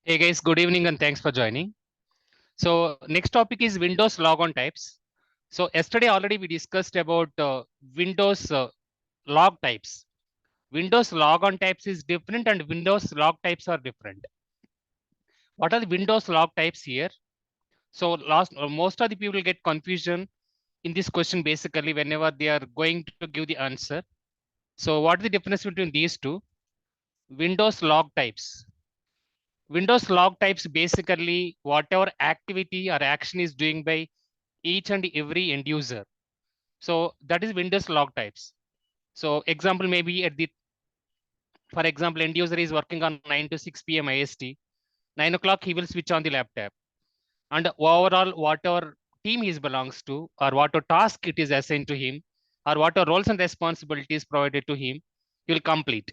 Hey guys, good evening and thanks for joining. So next topic is Windows logon types. So yesterday already we discussed about Windows log types. Windows logon types is different and Windows log types are different. What are the Windows log types here? So most of the people get confusion in this question basically whenever they are going to give the answer. So what is the difference between these two? Windows log types. Windows log types basically whatever activity or action is doing by each and every end user. So that is Windows log types. So example maybe for example, end user is working on 9 to 6 p.m. IST. 9 o'clock he will switch on the laptop. And overall, whatever team he belongs to, or whatever task it is assigned to him, or whatever roles and responsibilities provided to him, he will complete.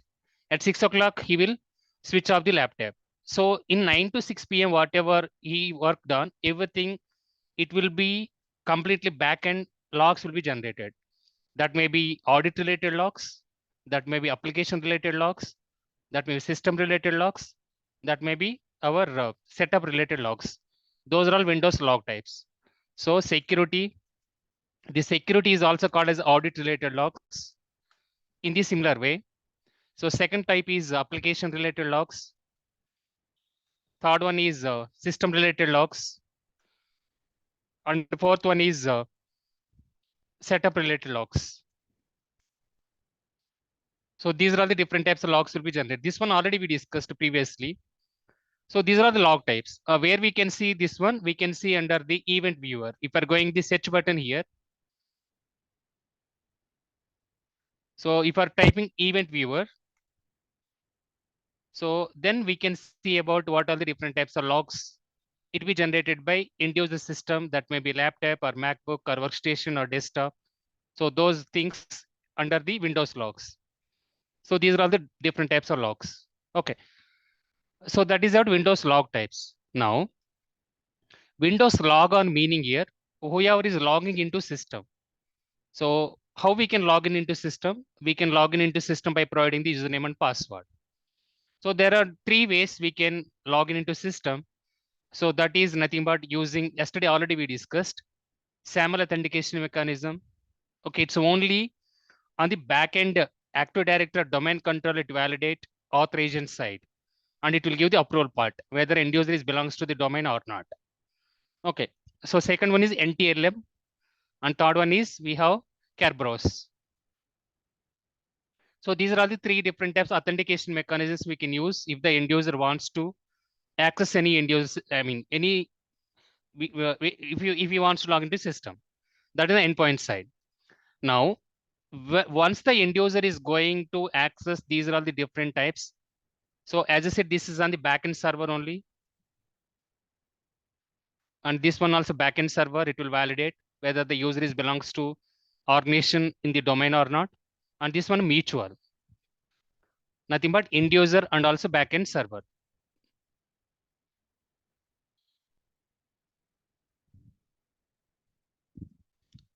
At 6 o'clock, he will switch off the laptop. So in 9 to 6 p.m., whatever he worked on, everything, it will be completely back-end logs will be generated. That may be audit related logs, that may be application related logs, that may be system related logs, that may be our setup related logs. Those are all Windows log types. So the security is also called as audit related logs in the similar way. So second type is application related logs. Third one is system related logs. And the fourth one is setup related logs. So these are all the different types of logs will be generated. This one already we discussed previously. So these are the log types. Where we can see this one, we can see under the event viewer. If we're going the search button here, so if we're typing event viewer, so then we can see about what are the different types of logs it be generated by end user system, that may be laptop or MacBook or workstation or desktop. So those things under the Windows logs. So these are all the different types of logs. Okay. So that is our Windows log types. Now, Windows logon meaning here, whoever is logging into system. So how we can log in into system? We can log in into system by providing the username and password. So there are three ways we can log in into system. So that is nothing but using, yesterday already we discussed, SAML authentication mechanism. Okay, it's only on the backend Active Directory domain controller to validate authorization side. And it will give the approval part, whether end user is belongs to the domain or not. Okay, so second one is NTLM. And third one is we have Kerberos. So these are all the three different types of authentication mechanisms we can use if the end user wants to access any end user, I mean, any, if he wants to log into system. That is the endpoint side. Now, once the end user is going to access, these are all the different types. So as I said, this is on the backend server only. And this one also backend server, it will validate whether the user is belongs to organization in the domain or not. And this one mutual. Nothing but end user and also backend server.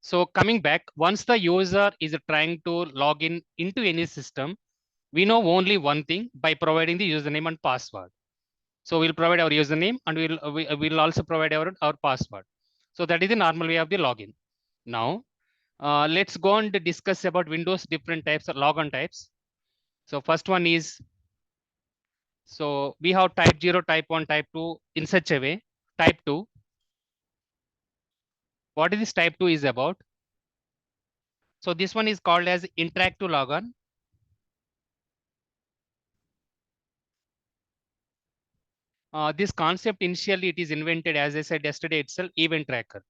So coming back, once the user is trying to log in into any system, we know only one thing by providing the username and password. So we'll provide our username and we'll also provide our password. So that is the normal way of the login. Now, let's go and discuss about Windows different types of logon types. So first one is, so we have type 0, type 1, type 2 in such a way. Type 2. What is this type 2 is about? So this one is called as interactive logon. This concept initially it is invented, as I said yesterday itself, event tracker.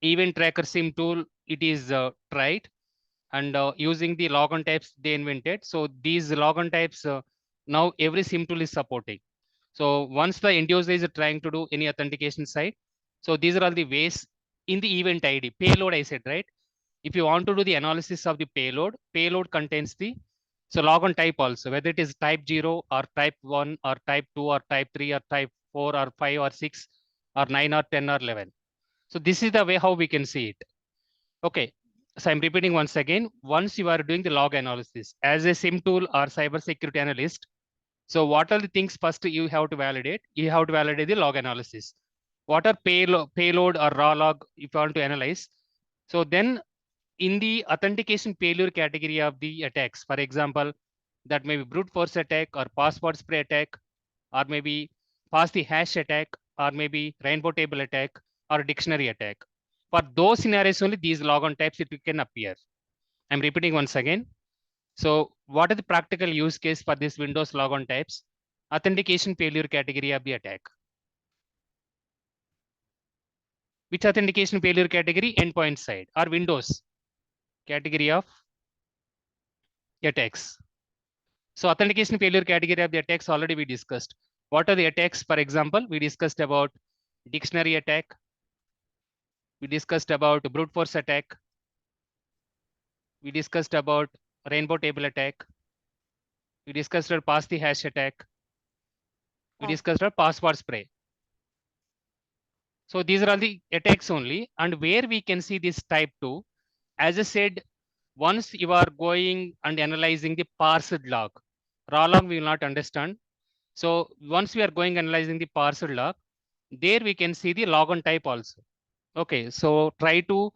Event tracker sim tool, it is tried and using the logon types they invented. So these logon types now every sim tool is supporting. So once the end user is trying to do any authentication side, so these are all the ways in the event ID payload. I said right. If you want to do the analysis of the payload contains the so logon type also, whether it is type 0 or type 1 or type 2 or type 3 or type 4 or 5 or 6 or 9 or 10 or 11. So this is the way how we can see it. Okay. So I'm repeating once again, once you are doing the log analysis as a SIM tool or cybersecurity analyst, So what are the things first you have to validate? You have to validate the log analysis. What are payload or raw log if you want to analyze? So then in the authentication failure category of the attacks, for example, that may be brute force attack or password spray attack, or maybe pass the hash attack, or maybe rainbow table attack or dictionary attack. For those scenarios only these logon types it can appear. I'm repeating once again. So what are the practical use case for this Windows logon types? Authentication failure category of the attack. Which authentication failure category? Endpoint side or Windows category of attacks. So authentication failure category of the attacks already we discussed. What are the attacks? For example, we discussed about dictionary attack. We discussed about brute force attack. We discussed about rainbow table attack. We discussed about pass the hash attack. We discussed about password spray. So these are all the attacks only. And where we can see this type 2, as I said, once you are going and analyzing the parsed log, raw log we will not understand. So once we are going analyzing the parsed log, there we can see the logon type also. Okay, so try to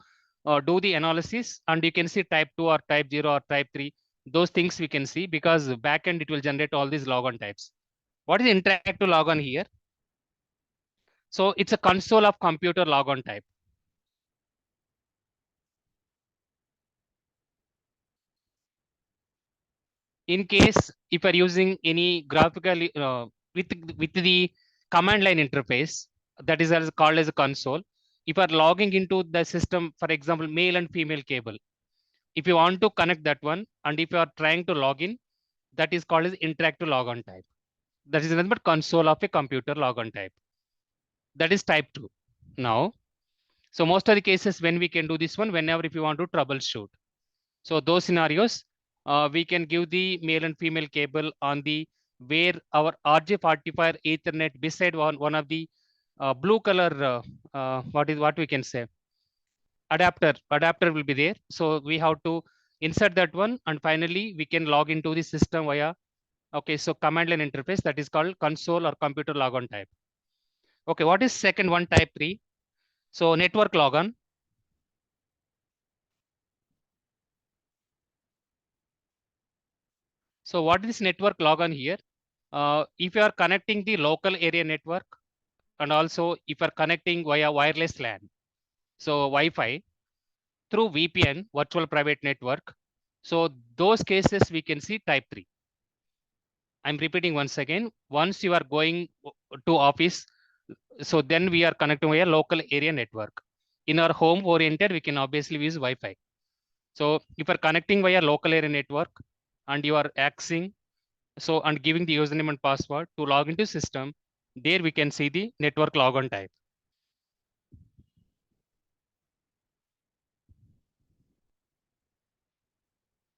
do the analysis and you can see type 2 or type 0 or type 3. Those things we can see because backend it will generate all these logon types. What is interactive logon here? So it's a console of computer logon type. In case if you're using any graphical with the command line interface, that is as called as a console. If you are logging into the system, for example, male and female cable, if you want to connect that one, and if you are trying to log in, that is called as interactive logon type. That is nothing but console of a computer logon type. That is type 2. Now, so most of the cases when we can do this one, whenever if you want to troubleshoot. So those scenarios, we can give the male and female cable on the where our RJ45 Ethernet beside one of the blue color, what we can say, adapter will be there. So we have to insert that one, and finally we can log into the system via, okay, so command line interface, that is called console or computer logon type. Okay, what is second one, type 3? So network logon. So what is network logon here? If you are connecting the local area network, and also if you are connecting via wireless LAN, so Wi-Fi through VPN, virtual private network. So those cases we can see type 3. I'm repeating once again. Once you are going to office, so then we are connecting via local area network. In our home oriented, we can obviously use Wi-Fi. So if you are connecting via local area network and you are accessing, so and giving the username and password to log into system, there we can see the network logon type.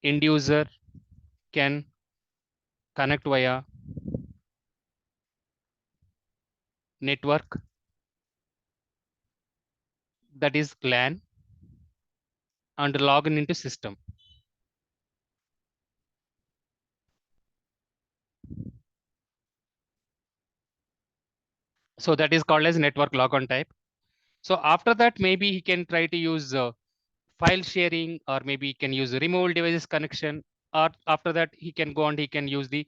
End user can connect via network, that is LAN, and log in into system. So that is called as network logon type. So after that, maybe he can try to use file sharing, or maybe he can use removable devices connection, or after that he can go and he can use the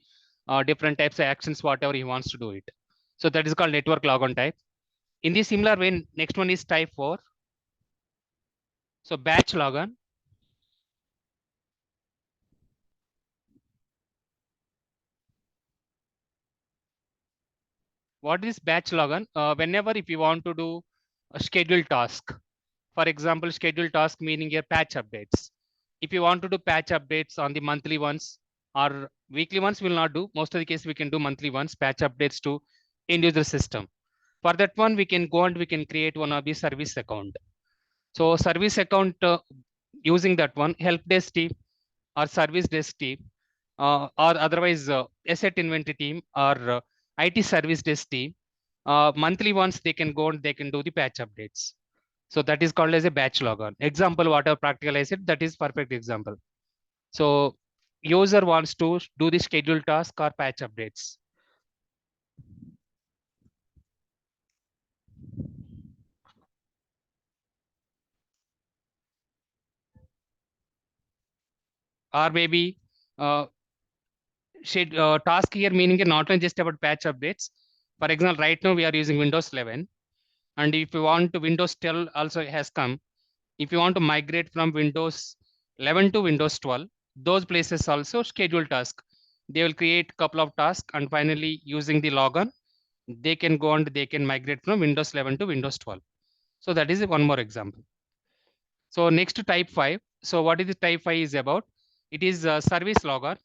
different types of actions, whatever he wants to do it. So that is called network logon type. In the similar way, next one is type 4. So batch logon. What is batch logon? Whenever if you want to do a scheduled task, for example, scheduled task meaning your patch updates. If you want to do patch updates on the monthly ones or weekly ones, we will not do. Most of the case we can do monthly ones, patch updates to end user system. For that one, we can go and we can create one of the service account. So service account using that one, help desk team or service desk team, or otherwise asset inventory team or IT service desk team. Monthly ones they can go and they can do the patch updates. So that is called as a batch logon. Example, whatever practical I said, that is perfect example. So user wants to do the scheduled task or patch updates. Or maybe uh, task here meaning not only just about patch updates. For example, right now we are using Windows 11, and if you want to Windows 12 also has come. If you want to migrate from Windows 11 to Windows 12, those places also schedule task. They will create couple of tasks, and finally using the logon, they can go and they can migrate from Windows 11 to Windows 12. So that is one more example. So next to type 5. So what is the type 5 is about? It is a service logger.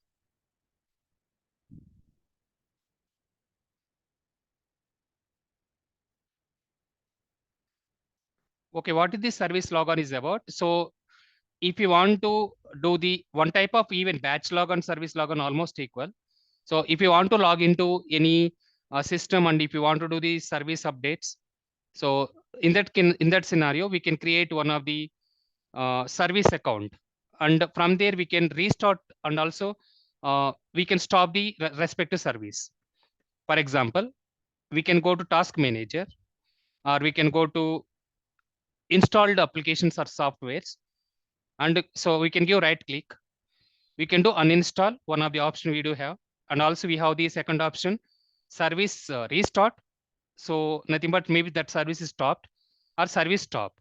Okay, what is the service logger is about? So if you want to do the one type of even batch logon, service logon almost equal. So if you want to log into any system, and if you want to do the service updates, so in that scenario, we can create one of the service account, and from there we can restart, and also we can stop the respective service. For example, we can go to task manager, or we can go to installed applications or softwares, and so we can give right click. We can do uninstall, one of the option we do have, and also we have the second option, service restart. So nothing but maybe that service is stopped, or service stop.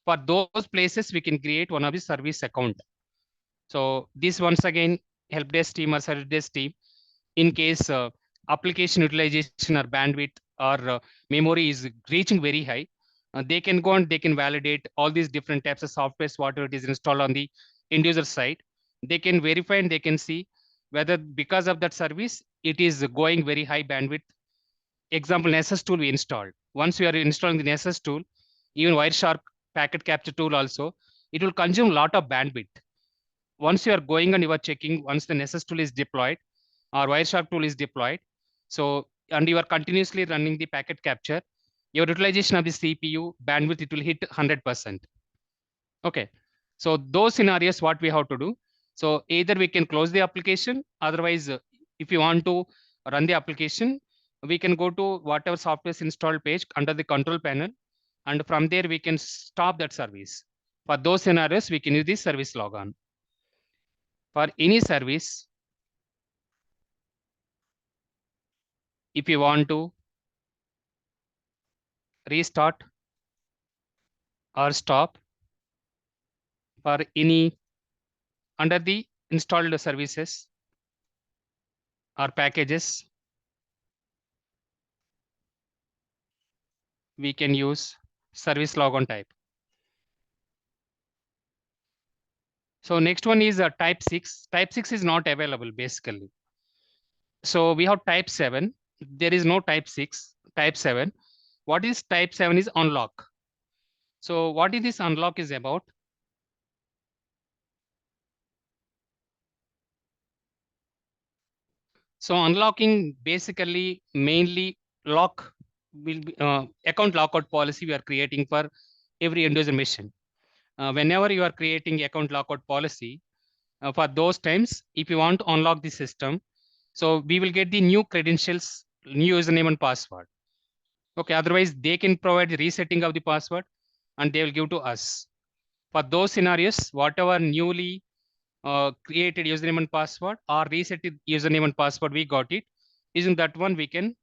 For those places, we can create one of the service account. So this once again help desk team or service desk team, in case application utilization or bandwidth or memory is reaching very high, they can go and they can validate all these different types of softwares, whatever it is installed on the end user side. They can verify and they can see whether because of that service, it is going very high bandwidth. Example, Nessus tool we installed. Once we are installing the Nessus tool, even Wireshark packet capture tool also, it will consume a lot of bandwidth. Once you are going and you are checking, once the Nessus tool is deployed or Wireshark tool is deployed, so and you are continuously running the packet capture, your utilization of the CPU bandwidth, it will hit 100%. Okay. So those scenarios, what we have to do. So either we can close the application, otherwise, if you want to run the application, we can go to whatever software is installed page under the control panel, and from there we can stop that service. For those scenarios, we can use this service logon. For any service, if you want to restart or stop for any under the installed services or packages, we can use service logon type. So next one is type 6. Type 6 is not available basically. So we have type 7. There is no type 6, type 7. What is type 7 is unlock. So what is this unlock is about? So unlocking basically mainly lock will be account lockout policy we are creating for every end user machine. Whenever you are creating account lockout policy, for those times, if you want to unlock the system, so we will get the new credentials, new username and password. Okay, otherwise they can provide the resetting of the password and they will give to us. For those scenarios, whatever newly created username and password or resetted username and password, we got it. Using that one, we can,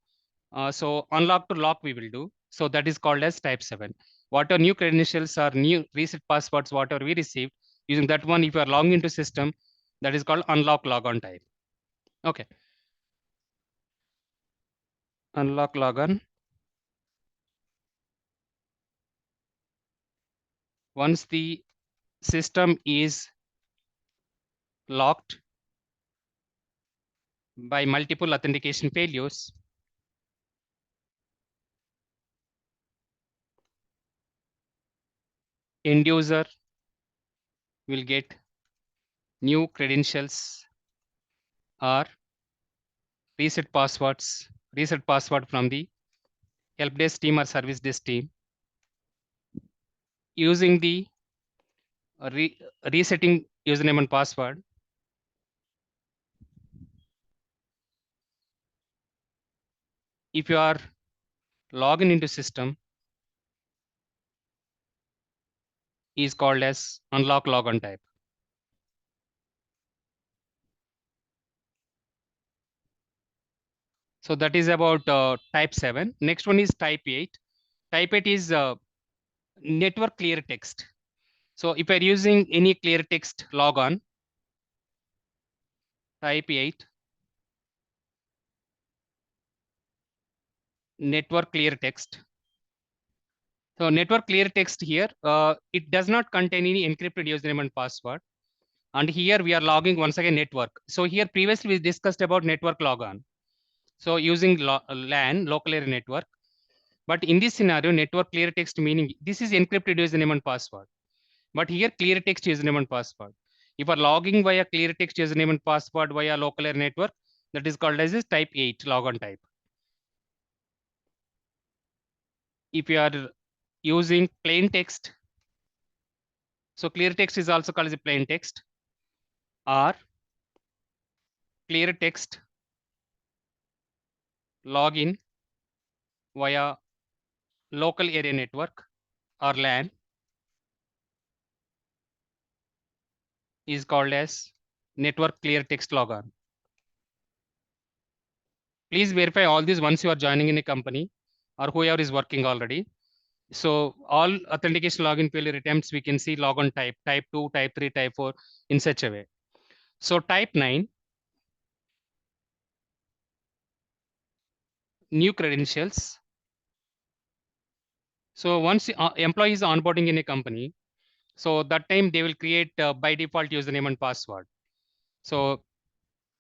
so unlock to lock we will do. So that is called as type 7. Whatever new credentials or new reset passwords, whatever we received, using that one, if you are logging into system, that is called unlock logon type. Okay. Unlock logon. Once the system is locked by multiple authentication failures, end user will get new credentials or reset password from the help desk team or service desk team using the resetting username and password. if you are logging into system is called as unlock logon type. So that is about type 7. Next one is type 8. Type 8 is network clear text. So if you're using any clear text logon, type 8, network clear text. So network clear text here, it does not contain any encrypted username and password. And here we are logging once again network. So here previously we discussed about network logon. So using LAN, local area network. But in this scenario, network clear text meaning this is encrypted username and password. But here clear text username and password. If you are logging via clear text username and password via local area network, that is called as type 8 logon type. If you are using plain text, so clear text is also called as a plain text or clear text login via local area network or LAN is called as network clear text logon. Please verify all these once you are joining in a company or whoever is working already. So all authentication login failure attempts, we can see logon type, type 2, type 3, type 4 in such a way. So type 9, new credentials. So once employee is onboarding in a company, so that time they will create by default username and password. So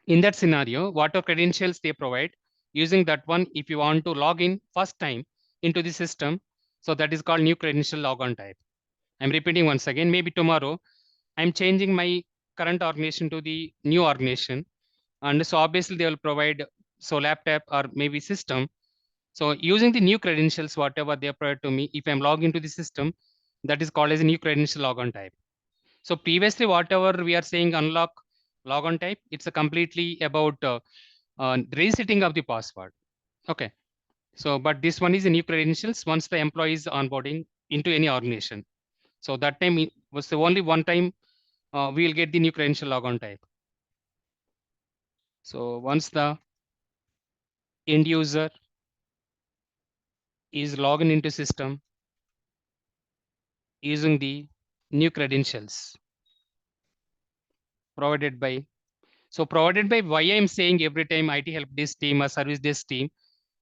in that scenario, whatever credentials they provide, using that one, if you want to log in first time into the system, so that is called new credential logon type. I'm repeating once again, maybe tomorrow I'm changing my current organization to the new organization. And so obviously they will provide so laptop or maybe system. So using the new credentials, whatever they provide to me, if I'm logged into the system, that is called as a new credential logon type. So previously, whatever we are saying unlock logon type, it's a completely about resetting of the password. Okay. So, but this one is a new credentials once the employee is onboarding into any organization. So that time it was the only one time we will get the new credential logon type. So once the end user is logging into system using the new credentials provided by, so provided by why I'm saying every time IT help desk team or service desk team.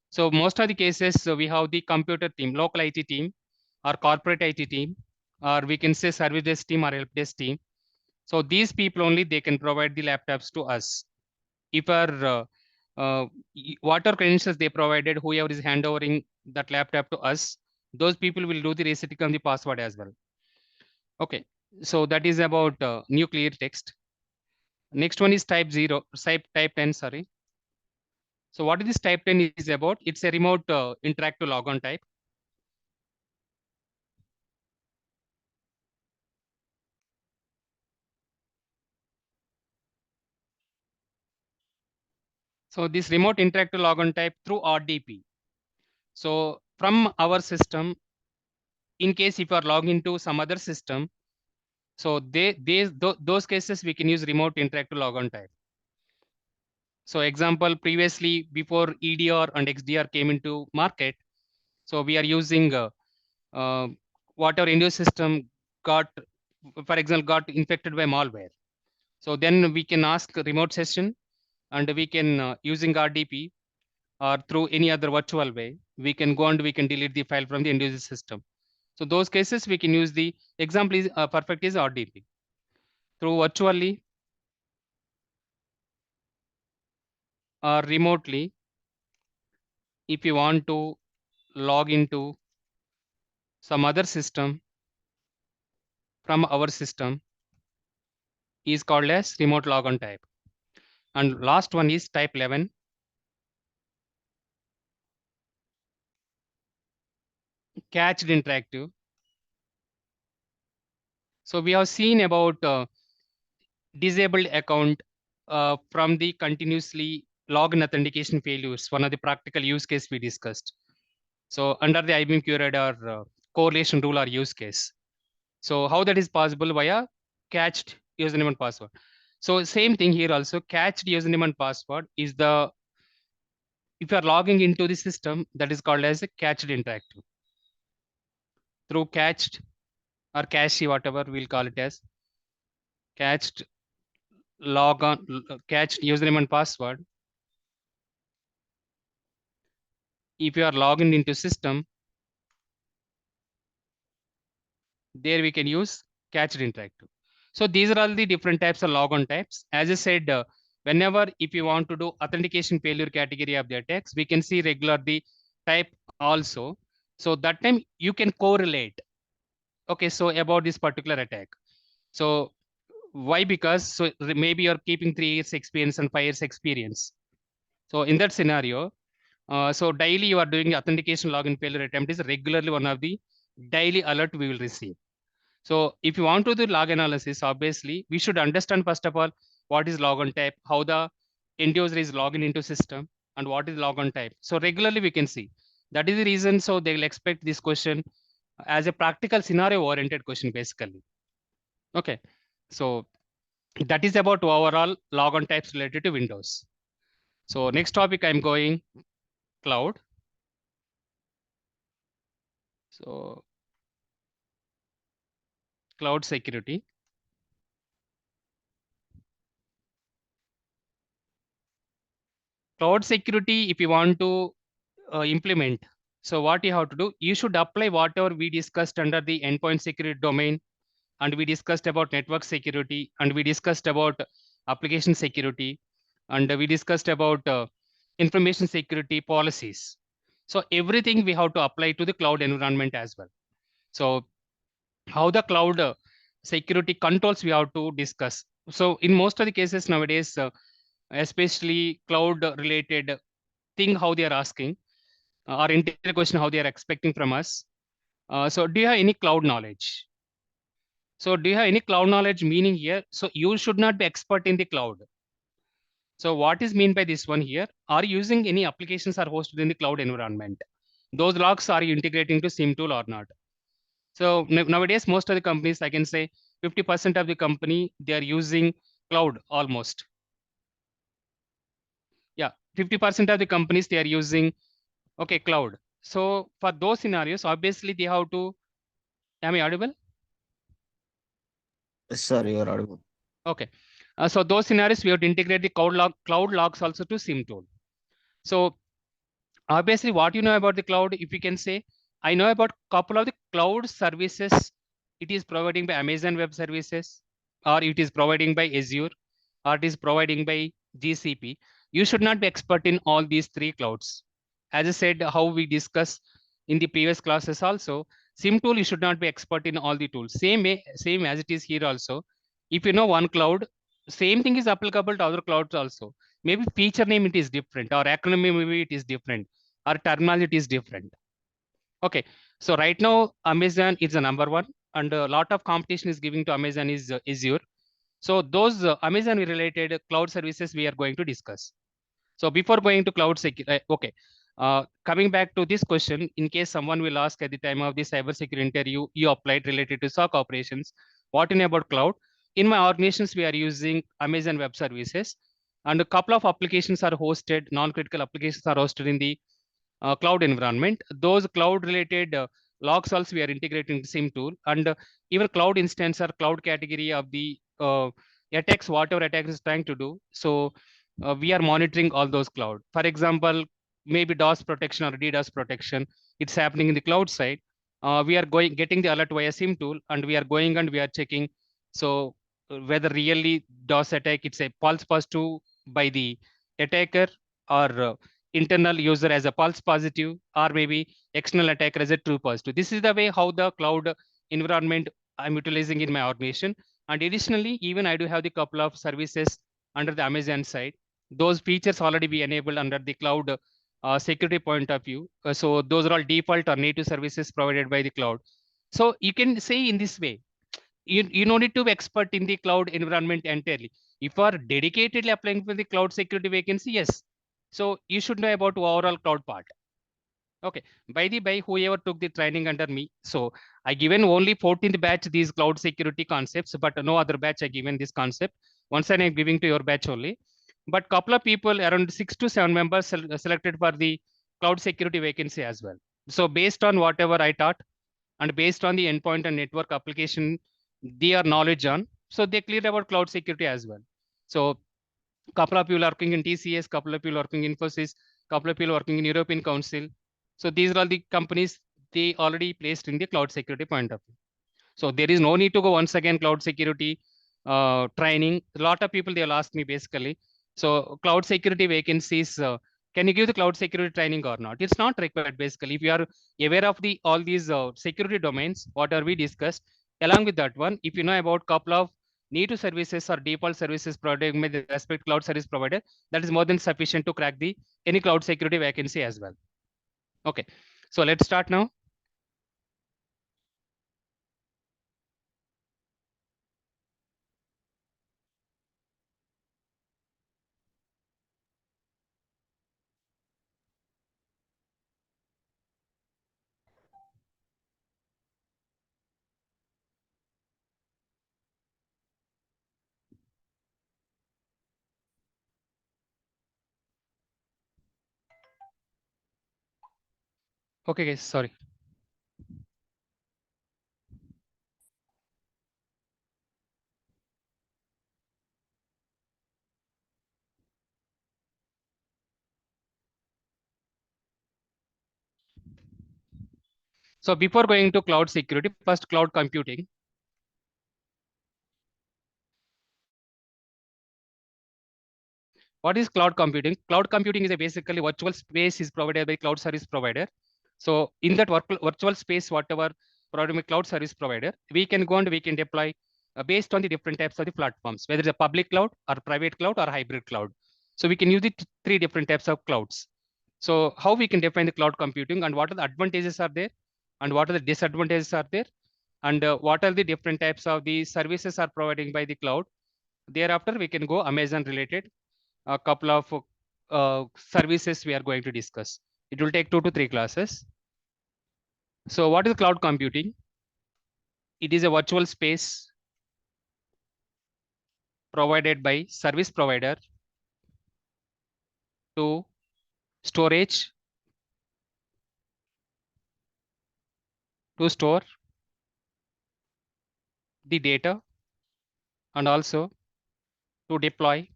So most of the cases, so we have the computer team, local IT team or corporate IT team, or we can say service desk team or help desk team. So these people only, they can provide the laptops to us. If our whatever credentials they provided, whoever is handovering that laptop to us, those people will do the resetting of the password as well. Okay, so that is about new clear text. Next one is type 0, type 10, sorry. So what is this type 10 is about? It's a remote interactive logon type. So this remote interactive logon type through RDP. So from our system, in case if you are logged into some other system, so those cases we can use remote interactive logon type. So example, previously before EDR and XDR came into market, so we are using uh, whatever Indio system got, for example, got infected by malware. So then we can ask remote session and we can using RDP or through any other virtual way, we can go and we can delete the file from the end user system. So those cases we can use the example is perfect is RDP. Through virtually or remotely, if you want to log into some other system from our system is called as remote logon type. And last one is type 11, cached interactive. So we have seen about disabled account from the continuously login authentication failures, one of the practical use case we discussed. So under the IBM QRadar correlation rule or use case. So how that is possible via cached username and password. So same thing here also, cached username and password is the, if you are logging into the system, that is called as a cached interactive. Through cached or cache, whatever we'll call it as, cached logon, cached username and password. If you are logging into system, there we can use cached interactive. So these are all the different types of logon types. As I said, whenever if you want to do authentication failure category of the attacks, we can see regular the type also. So that time you can correlate. Okay, so about this particular attack. So why? Because so maybe you're keeping 3 years experience and 5 years experience. So in that scenario, so daily you are doing authentication login failure attempt is regularly one of the daily alert we will receive. So if you want to do log analysis, obviously we should understand first of all what is logon type, how the end user is logging into system, and what is logon type. So regularly we can see. That is the reason. So they will expect this question as a practical scenario oriented question basically. Okay, so that is about overall logon types related to Windows. So next topic I'm going cloud. So cloud security. Cloud security, if you want to implement, so what you have to do, you should apply whatever we discussed under the endpoint security domain, and we discussed about network security, and we discussed about application security, and we discussed about information security policies. So everything we have to apply to the cloud environment as well. So how the cloud security controls we have to discuss. So in most of the cases nowadays, especially cloud related thing, how they are asking or interior question, how they are expecting from us. So do you have any cloud knowledge? So do you have any cloud knowledge meaning here? So you should not be expert in the cloud. So what is mean by this one here? Are you using any applications are hosted in the cloud environment? Those logs are you integrating to SIM tool or not? So nowadays, most of the companies, I can say 50% of the company, they are using cloud almost. Yeah, 50% of the companies, they are using, okay, cloud. So for those scenarios, obviously they have to, am I audible? Yes, sir, you are audible. Okay. So those scenarios, we have to integrate the cloud logs also to SIM tool. So obviously what you know about the cloud, if you can say, I know about couple of the cloud services. It is providing by Amazon Web Services, or it is providing by Azure, or it is providing by GCP. You should not be expert in all these 3 clouds. As I said, how we discuss in the previous classes also, SIM tool, you should not be expert in all the tools. Same as it is here also. If you know one cloud, same thing is applicable to other clouds also. Maybe feature name it is different, or acronym maybe it is different, or terminology is different. Okay, so right now Amazon is the number one, and a lot of competition is giving to Amazon is Azure. So those Amazon related cloud services we are going to discuss. So before going to cloud security, okay, coming back to this question, in case someone will ask at the time of the cybersecurity interview, you applied related to SOC operations, what in about cloud? In my organizations, we are using Amazon Web Services, and a couple of applications are hosted, non-critical applications are hosted in the cloud environment. Those cloud related logs also we are integrating the SIM tool, and even cloud instance or cloud category of the attacks, whatever attack is trying to do. So we are monitoring all those cloud. For example, maybe DOS protection or DDoS protection, it's happening in the cloud side. We are getting the alert via SIM tool, and we are going and we are checking. So whether really DOS attack, it's a false positive by the attacker, or internal user as a false positive, or maybe external attacker as a true positive. This is the way how the cloud environment I'm utilizing in my organization. And additionally, even I do have the couple of services under the Amazon side. Those features already be enabled under the cloud security point of view. So those are all default or native services provided by the cloud. So you can say in this way, you don't need to be expert in the cloud environment entirely. If you are dedicatedly applying for the cloud security vacancy, yes, So you should know about overall cloud part. Okay. By the by, whoever took the training under me, so I given only 14th batch these cloud security concepts, but no other batch I given this concept. Once I'm giving to your batch only. But couple of people, around 6 to 7 members selected for the cloud security vacancy as well. So based on whatever I taught and based on the endpoint and network application, their knowledge on, so they cleared about cloud security as well. So couple of people working in TCS, couple of people working in Infosys, couple of people working in European Council. So these are all the companies they already placed in the cloud security point of view. So there is no need to go once again cloud security training. A lot of people they will ask me basically. So cloud security vacancies. Can you give the cloud security training or not? It's not required basically. If you are aware of the all these security domains, what are we discussed, along with that one, if you know about couple of need to services or default services provided with respect cloud service provider, that is more than sufficient to crack the any cloud security vacancy as well. Okay, so let's start now. Okay, guys, sorry. So before going to cloud security, first cloud computing. What is cloud computing? Cloud computing is a basically virtual space is provided by cloud service provider. So in that virtual space, whatever provided by cloud service provider, we can go and we can deploy based on the different types of the platforms, whether it's a public cloud or private cloud or hybrid cloud. So we can use the three different types of clouds. So how we can define the cloud computing and what are the advantages are there and what are the disadvantages are there and what are the different types of the services are providing by the cloud. Thereafter, we can go Amazon related a couple of services we are going to discuss. It will take 2 to 3 classes. So what is cloud computing? It is a virtual space provided by service provider to storage, to store the data and also to deploy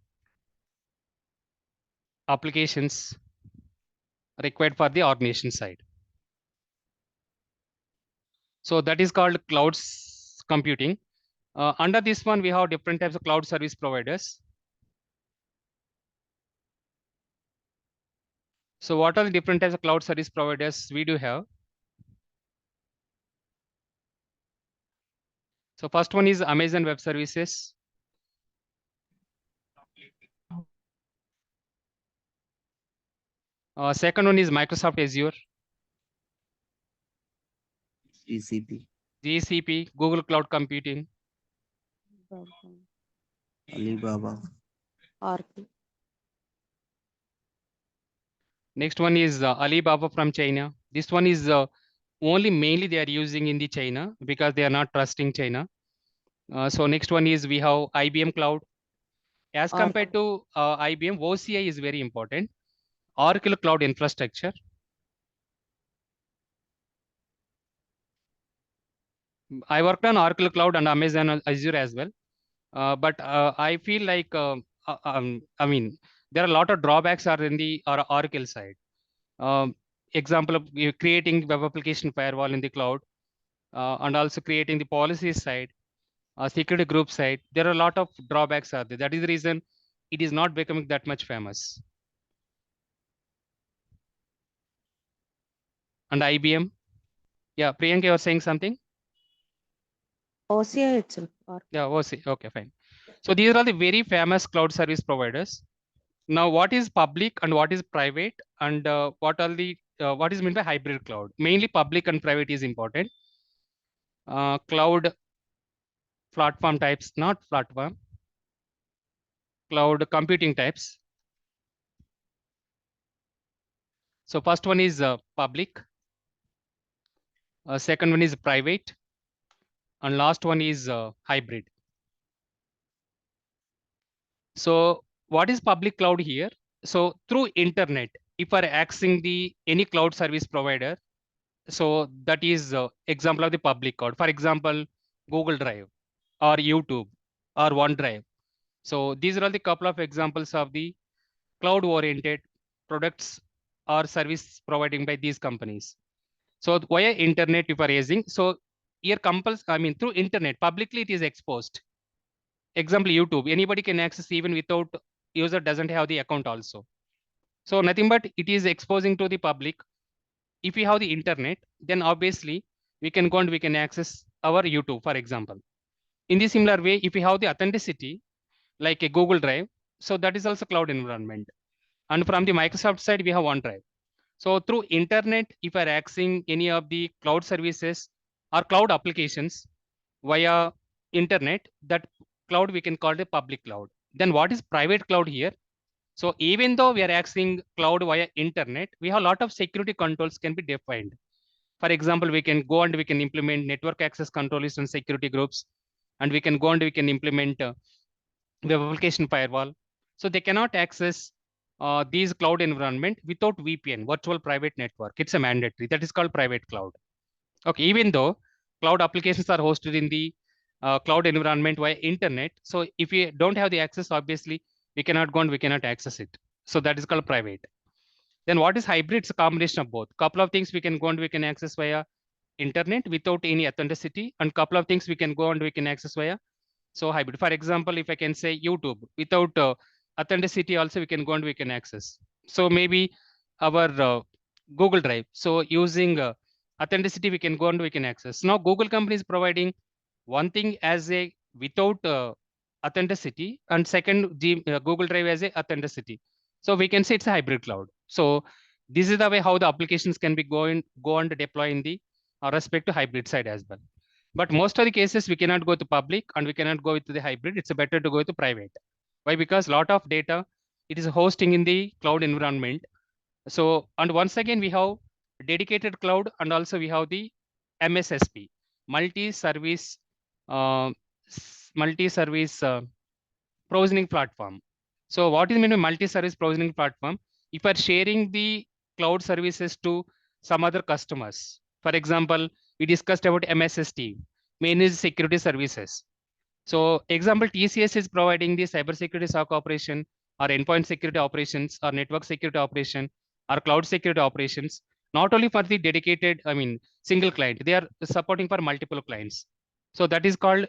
applications required for the organization side. So that is called cloud computing. Under this one, we have different types of cloud service providers. So what are the different types of cloud service providers we do have? So first one is Amazon Web Services. Second one is Microsoft Azure. GCP. GCP, Google Cloud Computing. Alibaba. Oracle. Next one is Alibaba from China. This one is only mainly they are using in the China because they are not trusting China. So next one is we have IBM Cloud. As compared to IBM, OCI is very important. Oracle Cloud Infrastructure. I worked on Oracle Cloud and Amazon Azure as well. But I feel like, I mean, there are a lot of drawbacks are in the Oracle side. Example of creating web application firewall in the cloud and also creating the policy side, security group side. There are a lot of drawbacks are there. That is the reason it is not becoming that much famous. And IBM. Yeah, Priyanka, you are saying something? OCI itself. Yeah, OCI. Okay, fine. So these are all the very famous cloud service providers. Now, what is public and what is private, and what are the what is meant by hybrid cloud? Mainly public and private is important. Cloud platform types, not platform. Cloud computing types. So first one is public, second one is private, and last one is hybrid. So what is public cloud here? So through internet, if we're accessing the any cloud service provider, so that is example of the public cloud. For example, Google Drive or YouTube or OneDrive. So these are all the couple of examples of the cloud oriented products or service providing by these companies. So via internet if are using, so here I mean through internet publicly it is exposed. Example YouTube, anybody can access even without user doesn't have the account also. So nothing but it is exposing to the public. If we have the internet, then obviously we can go and we can access our YouTube, for example. In the similar way, if we have the authenticity like a Google Drive, so that is also cloud environment. And from the Microsoft side, we have OneDrive. So through internet, if we're accessing any of the cloud services or cloud applications via internet, that cloud we can call the public cloud. Then what is private cloud here? So even though we are accessing cloud via internet, we have a lot of security controls can be defined. For example, we can go and we can implement network access controllers and security groups, and we can go and we can implement web application firewall. So they cannot access these cloud environment without VPN, virtual private network. It's a mandatory. That is called private cloud. Okay, even though cloud applications are hosted in the cloud environment via internet. So if we don't have the access, obviously we cannot go and we cannot access it. So that is called private. Then what is hybrid? It's a combination of both. Couple of things we can go and we can access via internet without any authenticity, and couple of things we can go and we can access via so hybrid. For example, if I can say YouTube without authenticity, also we can go and we can access. So maybe our Google Drive. So using authenticity, we can go and we can access. Now Google company is providing one thing as a without authenticity, and second Google Drive as a authenticity. So we can say it's a hybrid cloud. So this is the way how the applications can be go and deploy in the respect to hybrid side as well. But most of the cases we cannot go to public and we cannot go with the hybrid. It's better to go to private. Why? Because a lot of data it is hosting in the cloud environment. So and once again we have dedicated cloud, and also we have the MSSP, multi-service uh, multi-service provisioning platform. So what is meant by multi-service provisioning platform? If you are sharing the cloud services to some other customers, for example, we discussed about MSST, managed security services. So example, TCS is providing the cybersecurity SOC operation or endpoint security operations or network security operation or cloud security operations, not only for the dedicated, I mean, single client, they are supporting for multiple clients. So that is called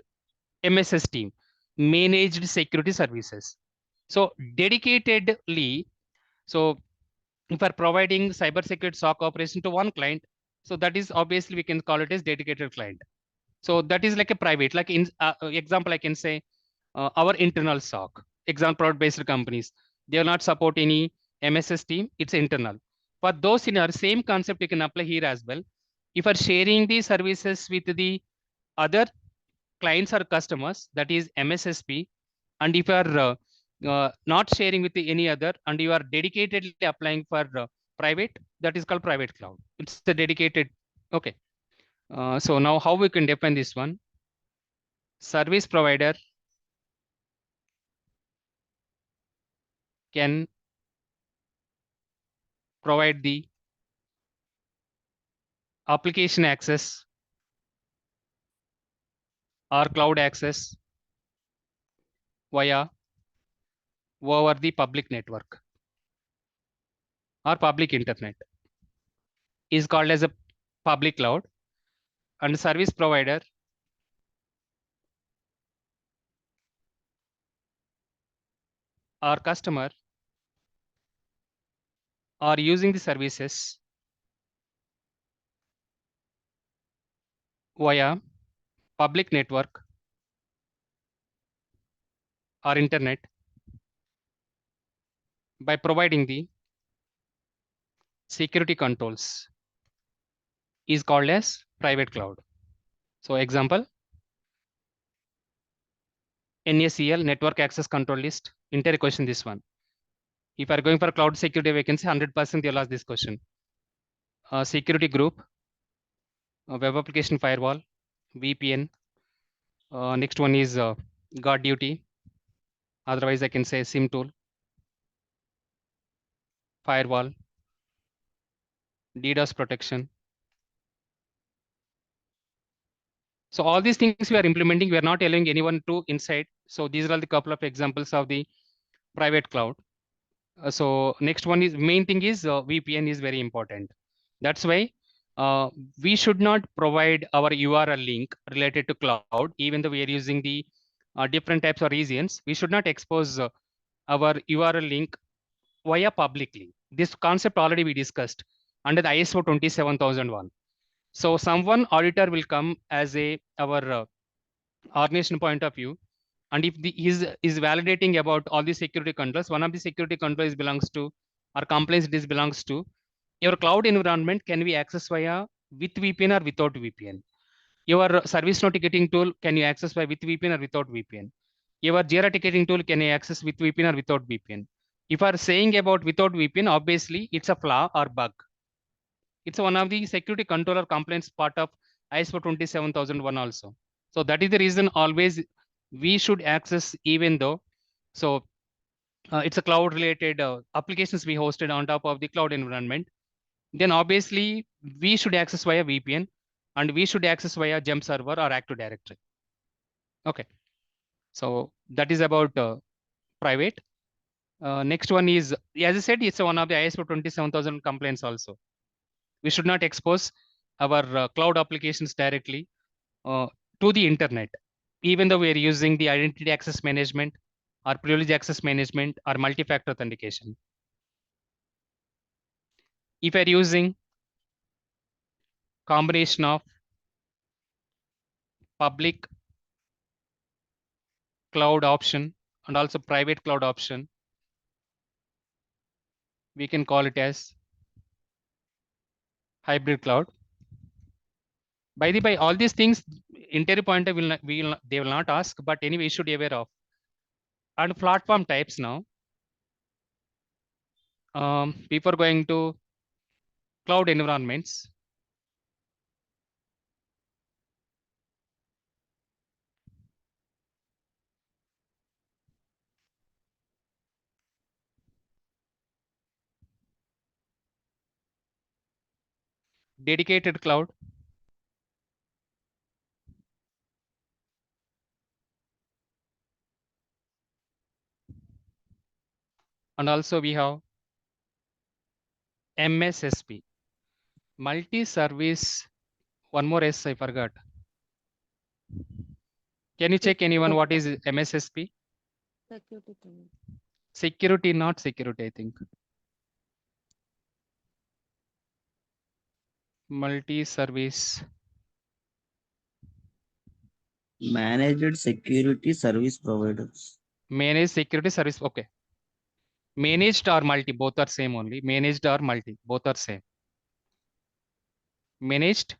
MSST, managed security services. So dedicatedly, so if we're providing cybersecurity SOC operation to one client, so that is obviously we can call it as dedicated client. So that is like a private, like in example, I can say our internal SOC, example based companies, they will not support any MSS team, it's internal. For those in our same concept, you can apply here as well. If are sharing the services with the other clients or customers, that is MSSP, and if you are not sharing with any other and you are dedicatedly applying for private, that is called private cloud. It's a dedicated. Okay. So now how we can define this one? Service provider can provide the application access or cloud access via over the public network or public internet is called as a public cloud, and service provider or customer are using the services via public network or internet by providing the security controls is called as private cloud. So example, NACL, network access control list, entire question this one. If you are going for cloud security vacancy, 100% you'll ask this question. security group, web application firewall, VPN. Next one is guard duty. Otherwise, I can say SIM tool, firewall, DDoS protection. So all these things we are implementing, we are not allowing anyone to inside. So these are the couple of examples of the private cloud. So next one is main thing is VPN is very important. That's why uh, we should not provide our URL link related to cloud, even though we are using the different types of regions. We should not expose our URL link via publicly. This concept already we discussed under the ISO 27001. So someone auditor will come as a our organization point of view, and if the is validating about all the security controls, one of the security controls belongs to or compliance this belongs to your cloud environment can be accessed via with VPN or without VPN. Your service note ticketing tool can you access by with VPN or without VPN. Your Jira ticketing tool can you access with VPN or without VPN. If you are saying about without VPN, obviously it's a flaw or bug. It's one of the security controller complaints part of ISO 27001 also. So that is the reason always we should access even though. So it's a cloud related applications we hosted on top of the cloud environment. Then obviously we should access via VPN and we should access via Gem server or Active Directory. Okay. So that is about private. Next one is, as I said, it's one of the ISO 27000 complaints also. We should not expose our cloud applications directly uh, to the internet, even though we are using the identity access management or privilege access management or multi-factor authentication. If you're using combination of public cloud option and also private cloud option, we can call it as hybrid cloud. By the by, all these things, interview pointer will not, they will not ask, but anyway, you should be aware of. And platform types now. Before going to cloud environments, dedicated cloud, and also we have MSSP, multi-service. One more S I forgot. Can you check anyone what is MSSP? Security training. Security, not security, I think. Multi-service. Managed security service providers. Managed security service. Okay. Managed or multi, both are same only. Managed or multi, both are same. Managed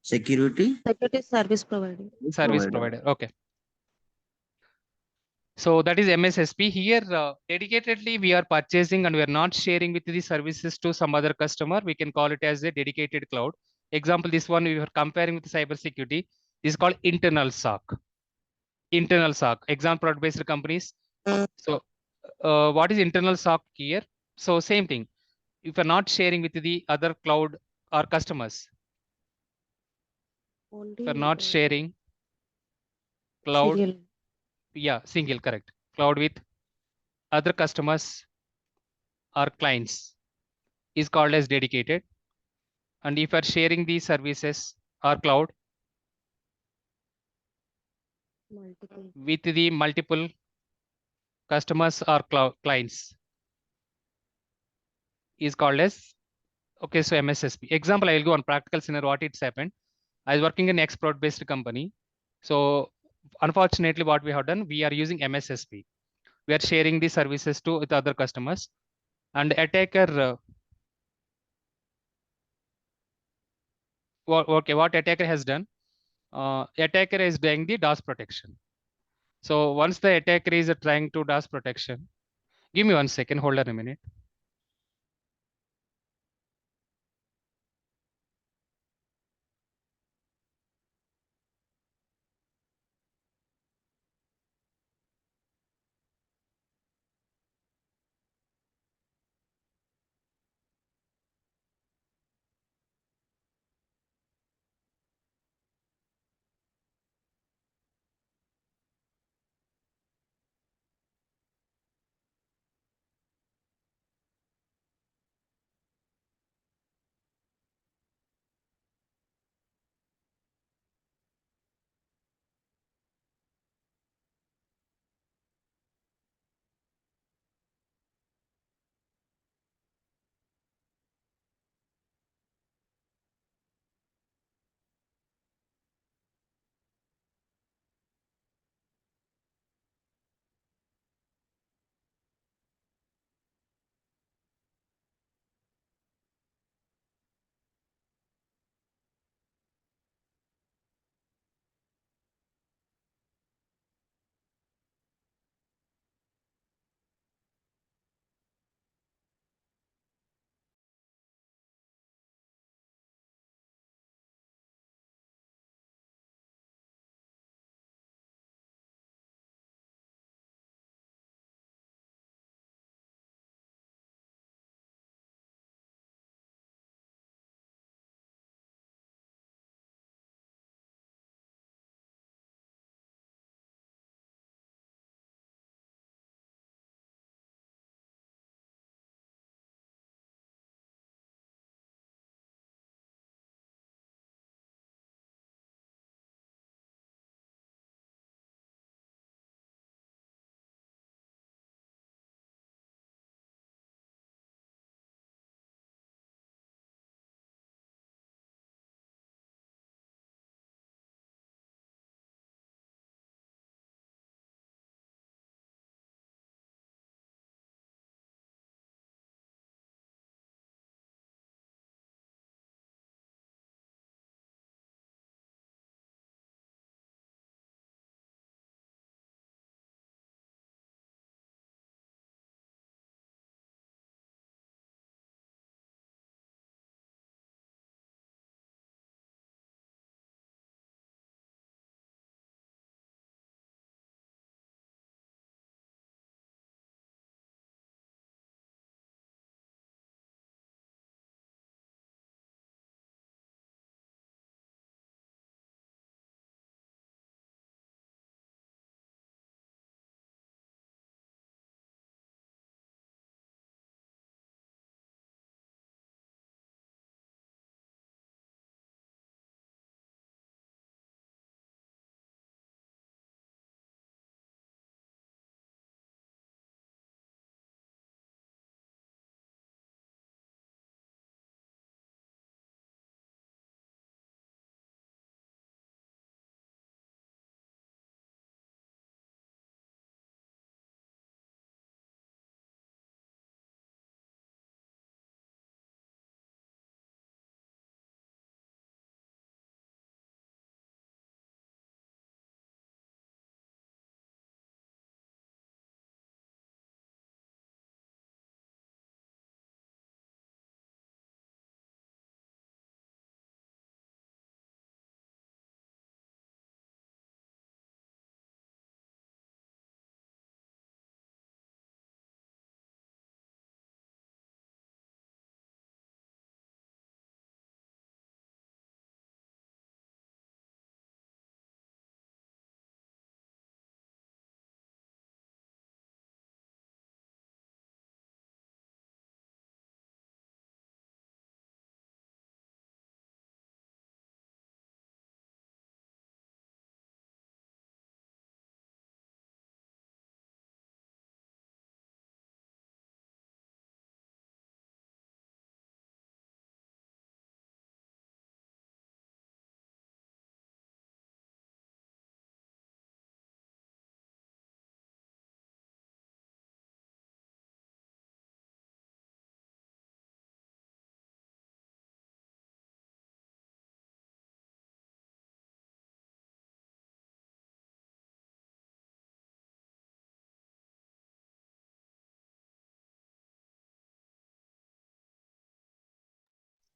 Security Security service provider. service provider. Okay. So that is MSSP. Here, dedicatedly we are purchasing and we are not sharing with the services to some other customer. We can call it as a dedicated cloud. Example, this one we are comparing with cyber security. This is called internal SOC. Internal SOC. Example, product-based companies. So what is internal SOC here? So same thing. If you're not sharing with the other cloud or customers, if Only you're not sharing cloud, serial. yeah, single, correct. Cloud with other customers or clients is called as dedicated. And if you're sharing these services or cloud Multiple. with the multiple customers or clients is called as, okay, so MSSP. Example, I will go on practical scenario, what it's happened. I was working in export based company. So unfortunately, what we have done, we are using MSSP. We are sharing the services to with other customers, and attacker, okay, what attacker has done, attacker is doing the DOS protection. So once the attacker is trying to DOS protection, give me 1 second, hold on a minute.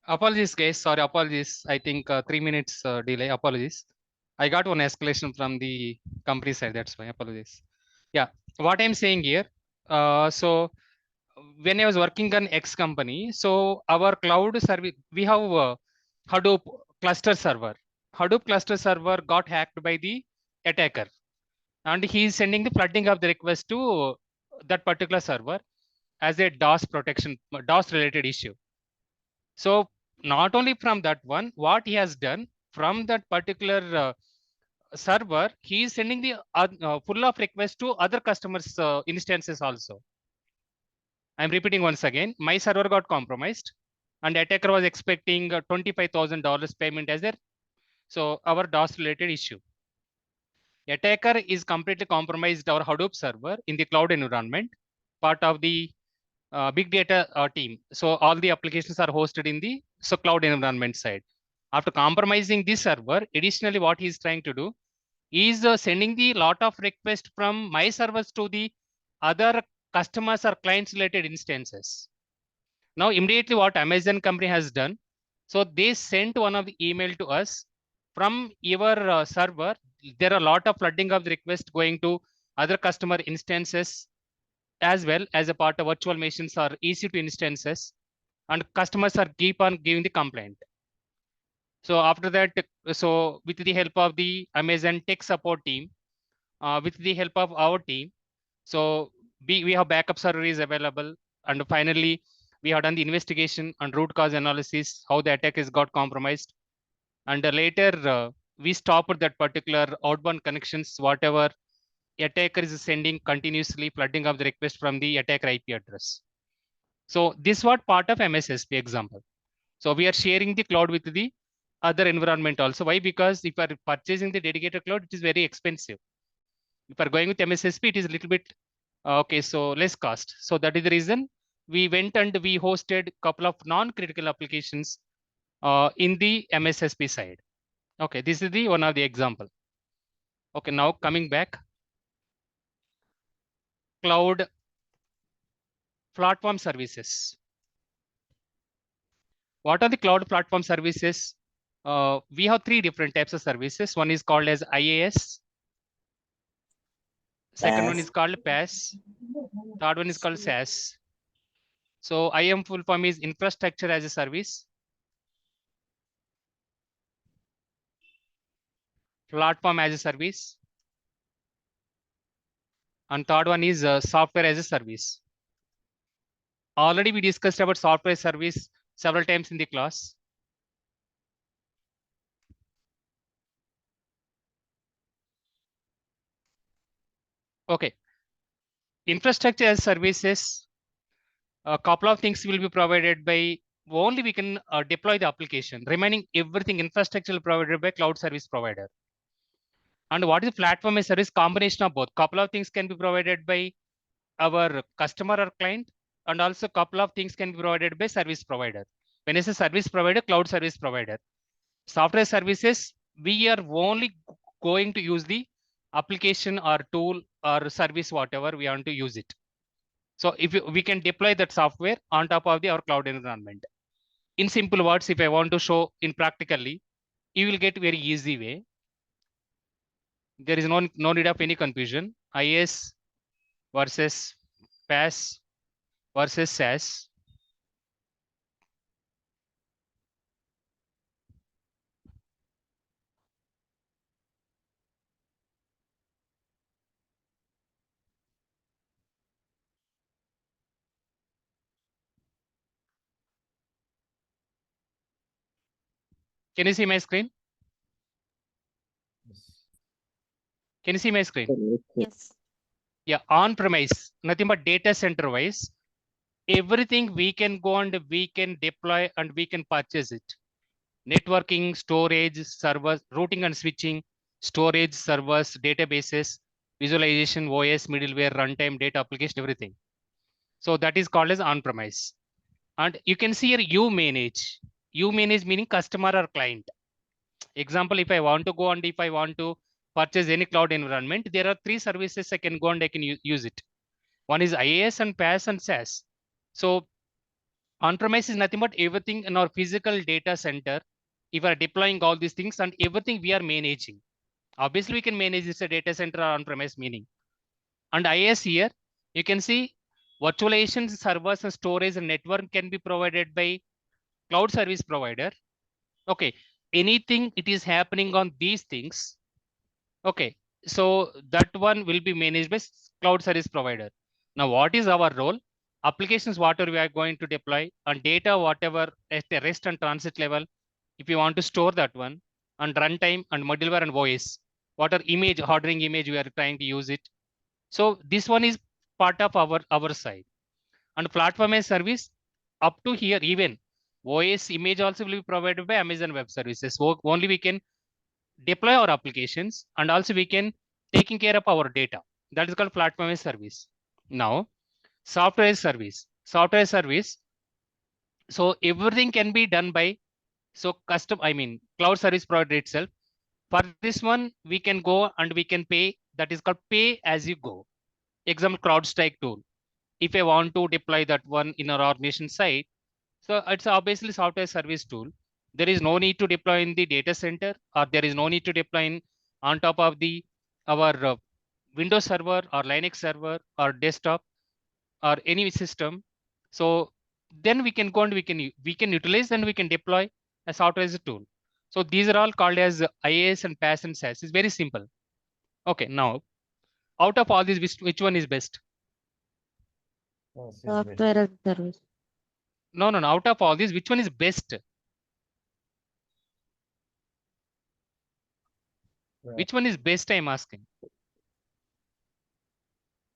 Apologies, guys. Sorry, apologies. I think 3 minutes delay. Apologies. I got one escalation from the company side. That's why. Apologies. Yeah. What I'm saying here. So when I was working on X company, so our cloud service, we have Hadoop cluster server. Hadoop cluster server got hacked by the attacker, and he is sending the flooding of the request to that particular server as a DOS protection, DOS related issue. So not only from that one, what he has done from that particular server, he is sending the full of requests to other customers instances also. I'm repeating once again, my server got compromised and attacker was expecting $25,000 payment as a, so our DOS related issue. Attacker is completely compromised our Hadoop server in the cloud environment, part of the big data team. So all the applications are hosted in the cloud environment side. After compromising this server, additionally, what he is trying to do is sending the lot of requests from my servers to the other customers or clients related instances. Now, immediately what Amazon company has done, so they sent one of the email to us from your server. There are a lot of flooding of the request going to other customer instances as well as a part of virtual machines or EC2 instances, and customers are keep on giving the complaint. So after that, so with the help of the Amazon tech support team, with the help of our team, so we have backup servers available, and finally we have done the investigation and root cause analysis, how the attack has got compromised, and later we stopped that particular outbound connections, whatever attacker is sending continuously flooding of the request from the attacker IP address. So this was part of MSSP example. So we are sharing the cloud with the other environment also. Why? Because if you are purchasing the dedicated cloud, it is very expensive. If you are going with MSSP, it is a little bit okay, so less cost. So that is the reason we went and we hosted a couple of non-critical applications in the MSSP side. Okay, this is the one of the example. Okay, now coming back, cloud platform services. What are the cloud platform services? We have three different types of services. One is called as IaaS. Second one is called PaaS. Third one is called SaaS. So IAM full form is infrastructure as a service, platform as a service, and third one is software as a service. Already we discussed about software service several times in the class. Okay, infrastructure as services, a couple of things will be provided by, only we can deploy the application. Remaining everything infrastructure provided by cloud service provider. And what is platform as service? Combination of both. Couple of things can be provided by our customer or client, and also couple of things can be provided by service provider. When I say service provider, cloud service provider. Software services, we are only going to use the application or tool or service, whatever we want to use it. So if we can deploy that software on top of our cloud environment. In simple words, if I want to show in practically, you will get very easy way. There is no need of any confusion. IaaS versus PaaS versus SaaS. Can you see my screen? Can you see my screen? Yes. Yeah, on-premise, nothing but data center wise, everything we can go and we can deploy and we can purchase it. Networking, storage, servers, routing and switching, storage, servers, databases, visualization, OS, middleware, runtime, data application, everything. So that is called as on-premise. And you can see here you manage. You manage meaning customer or client. Example, if I want to go and if I want to purchase any cloud environment, there are three services I can go and I can use it. One is IaaS and PaaS and SaaS. So On-premise is nothing but everything in our physical data center. If we are deploying all these things and everything we are managing, obviously we can manage this a data center or on-premise meaning. And IaaS here, you can see virtualization servers and storage and network can be provided by cloud service provider. Okay, anything it is happening on these things. Okay, so that one will be managed by cloud service provider. Now, what is our role? Applications, whatever we are going to deploy, and data, whatever at the rest and transit level, if you want to store that one, and runtime and middleware and voice, what are image, ordering image we are trying to use it. So this one is part of our side. And platform as service, up to here, even OS image also will be provided by Amazon Web Services. So only we can deploy our applications and also we can taking care of our data. That is called platform as service. Now, software as service. Software as service. So everything can be done by cloud service provider itself. For this one, we can go and we can pay. That is called pay as you go. Example, CrowdStrike tool. If I want to deploy that one in our organization site, so it's obviously software service tool. There is no need to deploy in the data center, or there is no need to deploy in on top of the our Windows server or Linux server or desktop or any system. So then we can go and we can utilize and we can deploy a software as a tool. So these are all called as IaaS and PaaS and SaaS. It's very simple. Okay, now out of all these, which one is best? Software as a service. No. Out of all these, which one is best? Which one is best? I'm asking.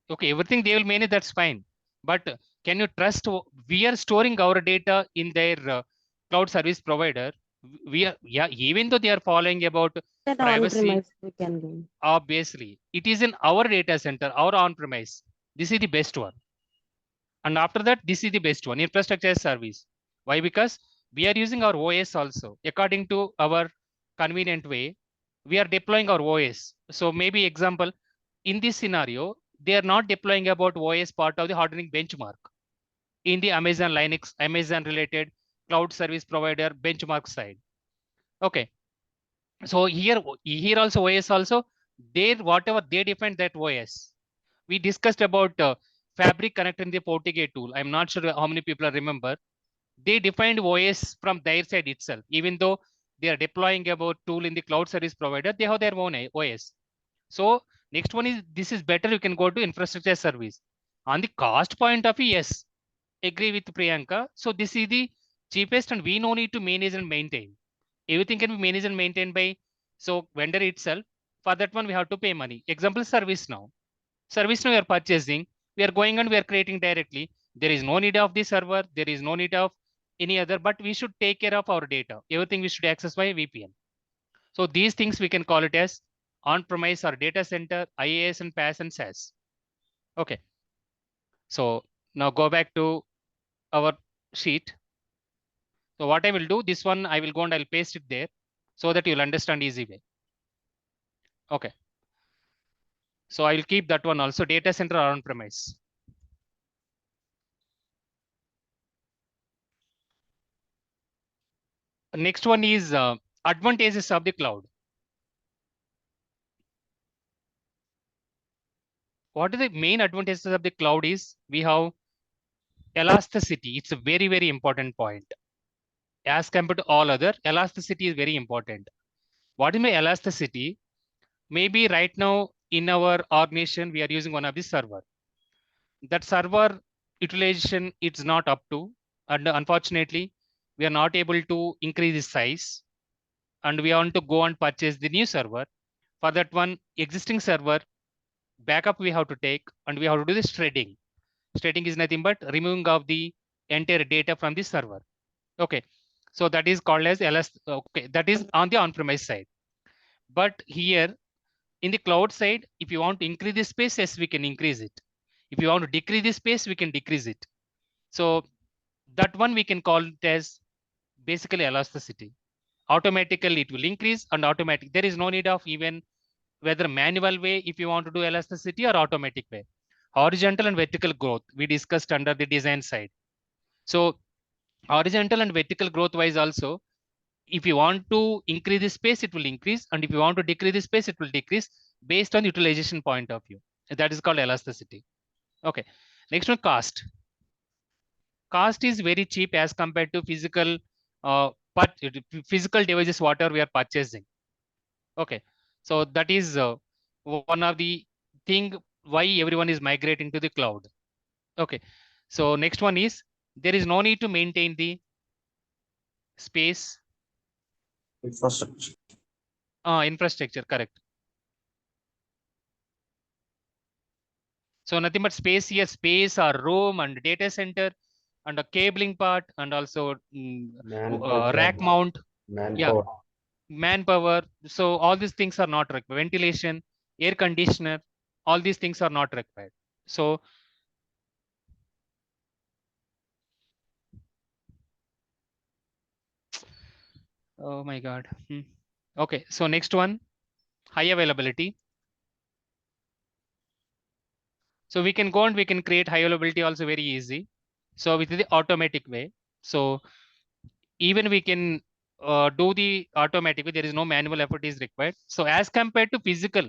Okay, everything they will manage, that's fine. But can you trust we are storing our data in their cloud service provider? We are, yeah, even though they are following about That privacy, on-premise we can do. obviously, it is in our data center, our on-premise. This is the best one. And after that, this is the best one, infrastructure as service. Why? Because we are using our OS also according to our convenient way. We are deploying our OS. So maybe example, in this scenario, they are not deploying about OS part of the hardening benchmark in the Amazon Linux, Amazon related cloud service provider benchmark side. Okay. So here also OS also, they whatever they define that OS. We discussed about Fabric connecting the FortiGate tool. I'm not sure how many people remember. They defined OS from their side itself. Even though they are deploying about tool in the cloud service provider, they have their own OS. So next one is, this is better. You can go to infrastructure service. On the cost point of view, yes, agree with Priyanka. So this is the cheapest and we no need to manage and maintain. Everything can be managed and maintained by vendor itself. For that one, we have to pay money. Example, service now. Service now we are purchasing. We are going and we are creating directly. There is no need of the server. There is no need of any other, but we should take care of our data. Everything we should access by VPN. So these things we can call it as on-premise or data center, IaaS and PaaS and SaaS. Okay. So now go back to our sheet. So what I will do, this one I will go and I'll paste it there so that you'll understand easy way. Okay. So I will keep that one also, data center or on-premise. Next one is advantages of the cloud. What are the main advantages of the cloud is we have elasticity. It's a very, very important point. As compared to all other, elasticity is very important. What is my elasticity? Maybe right now in our organization, we are using one of the server. That server utilization is not up to, and unfortunately, we are not able to increase the size, and we want to go and purchase the new server. For that one existing server, backup we have to take, and we have to do the shredding. Shredding is nothing but removing of the entire data from the server. Okay, so that is called as LS. Okay, that is on the on-premise side. But here in the cloud side, if you want to increase the space, yes, we can increase it. If you want to decrease the space, we can decrease it. So that one we can call it as basically elasticity. Automatically it will increase and automatic. There is no need of even whether manual way if you want to do elasticity or automatic way. Horizontal and vertical growth we discussed under the design side. So Horizontal and vertical growth wise also, if you want to increase the space, it will increase. And if you want to decrease the space, it will decrease based on utilization point of view. That is called elasticity. Okay. Next one, cost. Cost is very cheap as compared to physical but physical devices, whatever we are purchasing. Okay. So that is one of the thing why everyone is migrating to the cloud. Okay. So next one is there is no need to maintain the space Infrastructure. infrastructure, correct. So nothing but space here, space or room and data center and a cabling part and also Manpower, rack mount. Yeah, manpower. manpower. So all these things are not required. Ventilation, air conditioner, all these things are not required. So oh my god. Okay, so next one, high availability. So we can go and we can create high availability also very easy. So with the automatic way. So even we can do the automatic way, there is no manual effort is required. So as compared to physical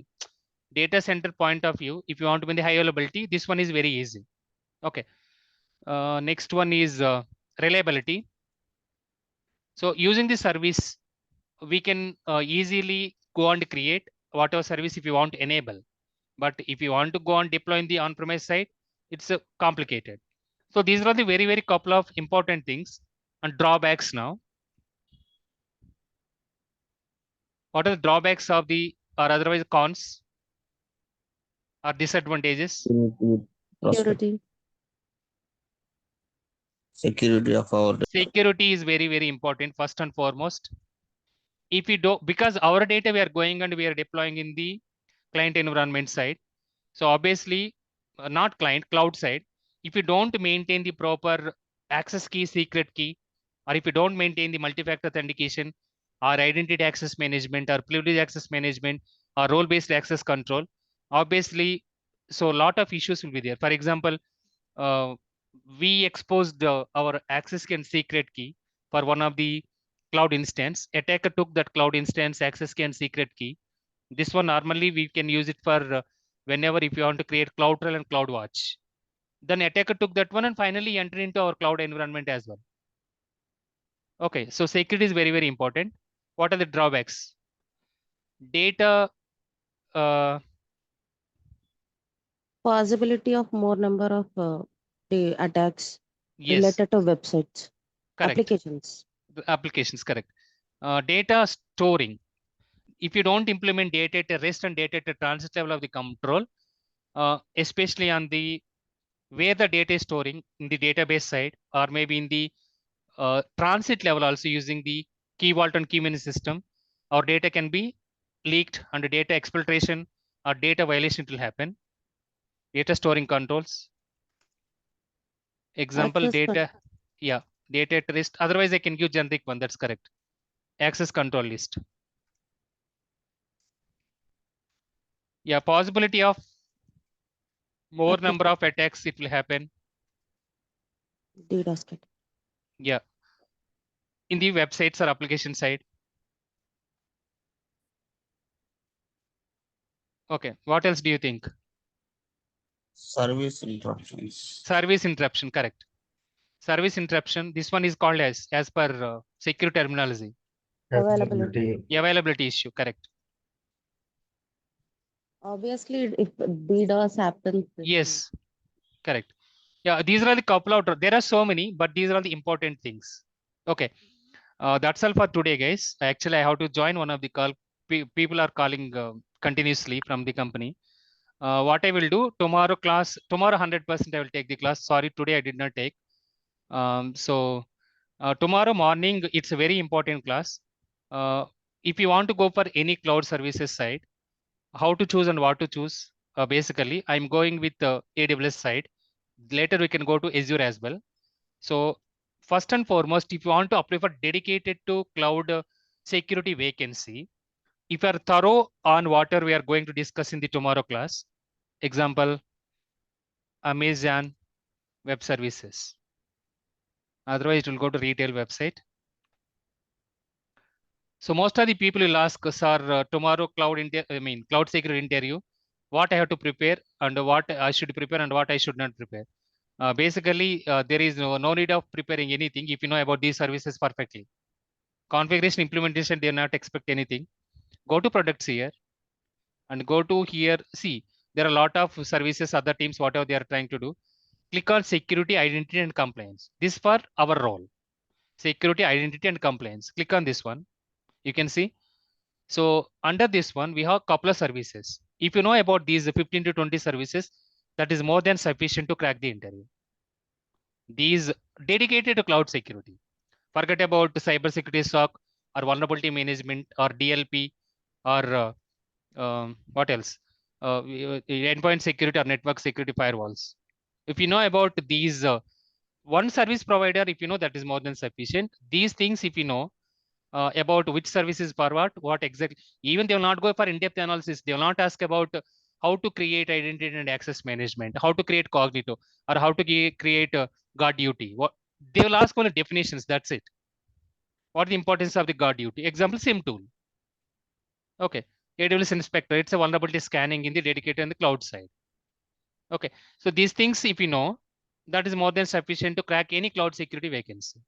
data center point of view, if you want to win the high availability, this one is very easy. Okay. Next one is reliability. So using the service, we can easily go and create whatever service if you want to enable. But if you want to go and deploy in the on-premise side, it's complicated. So these are the very, very couple of important things and drawbacks now. What are the drawbacks of the or otherwise cons or disadvantages? Security. Security of our Security is very, very important first and foremost. If we do, because our data we are going and we are deploying in the client environment side. So obviously not client, cloud side. If you don't maintain the proper access key, secret key, or if you don't maintain the multi-factor authentication or identity access management or privilege access management or role-based access control, obviously, so a lot of issues will be there. For example, uh, we exposed our access key and secret key for one of the cloud instance. Attacker took that cloud instance access key and secret key. This one normally we can use it for whenever if you want to create CloudTrail and CloudWatch. Then attacker took that one and finally entered into our cloud environment as well. Okay, so security is very, very important. What are the drawbacks? Data, uh, Possibility of more number of the attacks yes, related to websites, correct. applications. The applications, correct. Data storing. If you don't implement data at a rest and data at a transit level of the control, especially on the where the data is storing in the database side or maybe in the transit level also using the key vault and key management system, our data can be leaked and data exfiltration or data violation will happen. Data storing controls. Example Access data, yeah, data at rest. Otherwise, I can give generic one. That's correct. Access control list. Yeah, possibility of more number of attacks it will happen. DDoS kit. Yeah, in the websites or application side. Okay, what else do you think? service interruptions. Service interruption, correct. Service interruption. This one is called as per security terminology. Availability. Availability issue, correct. Obviously, if DDoS happens, Yes, correct. Yeah, these are the couple of, there are so many, but these are the important things. Okay, that's all for today, guys. Actually, I have to join one of the call. People are calling continuously from the company. What I will do tomorrow class, tomorrow 100% I will take the class. Sorry, today I did not take. So tomorrow morning, it's a very important class. If you want to go for any cloud services side, how to choose and what to choose. Basically, I'm going with the AWS side. Later, we can go to Azure as well. So first and foremost, if you want to apply for dedicated to cloud security vacancy, if you are thorough on whatever we are going to discuss in the tomorrow class, example, Amazon Web Services. Otherwise, it will go to retail website. So most of the people will ask, sir, tomorrow cloud security interview, what I have to prepare and what I should prepare and what I should not prepare. Basically, there is no need of preparing anything if you know about these services perfectly. Configuration implementation, they not expect anything. Go to products here and go to here. See, there are a lot of services, other teams, whatever they are trying to do. Click on security, identity, and compliance. This for our role. Security, identity, and compliance. Click on this one. You can see. So under this one, we have a couple of services. If you know about these 15 to 20 services, that is more than sufficient to crack the interview. These dedicated to cloud security. Forget about cybersecurity SOC or vulnerability management or DLP or what else? Endpoint security or network security firewalls. If you know about these, one service provider, if you know, that is more than sufficient. These things, if you know about which service is forward, what exactly, even they will not go for in-depth analysis. They will not ask about how to create identity and access management, how to create cognito, or how to create guard duty. What they will ask only definitions. That's it. What the importance of the guard duty? Example, SIM tool. Okay, AWS Inspector. It's a vulnerability scanning in the dedicated and the cloud side. Okay, so these things, if you know, that is more than sufficient to crack any cloud security vacancy.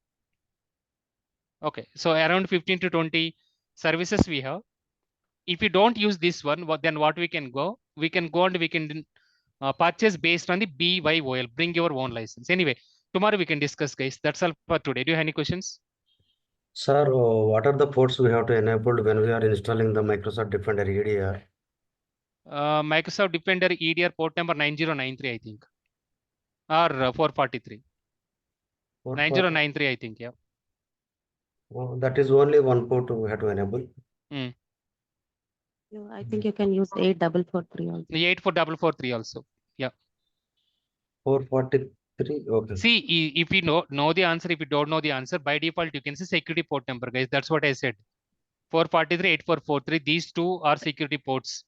Okay, so around 15 to 20 services we have. If you don't use this one, then what we can go? We can go and we can purchase based on the BYOL. Bring your own license. Anyway, tomorrow we can discuss, guys. That's all for today. Do you have any questions? Sir, what are the ports we have to enable when we are installing the Microsoft Defender EDR? Microsoft Defender EDR port number 9093, I think, or 443. 9093, I think. Yeah. That is only one port we have to enable. I think you can use 8443 also. 84443 also. Yeah. 443. Okay. See, if you know the answer, if you don't know the answer, by default you can say security port number, guys. That's what I said. 443, 8443. These two are security ports.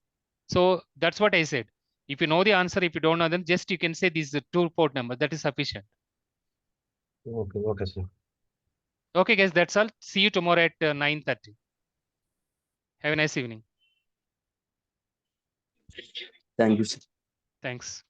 So that's what I said. If you know the answer, if you don't know them, just you can say these two port number. That is sufficient. Okay. Okay, sir. Okay, guys. That's all. See you tomorrow at 9:30. Have a nice evening. Thank you, sir. Thanks.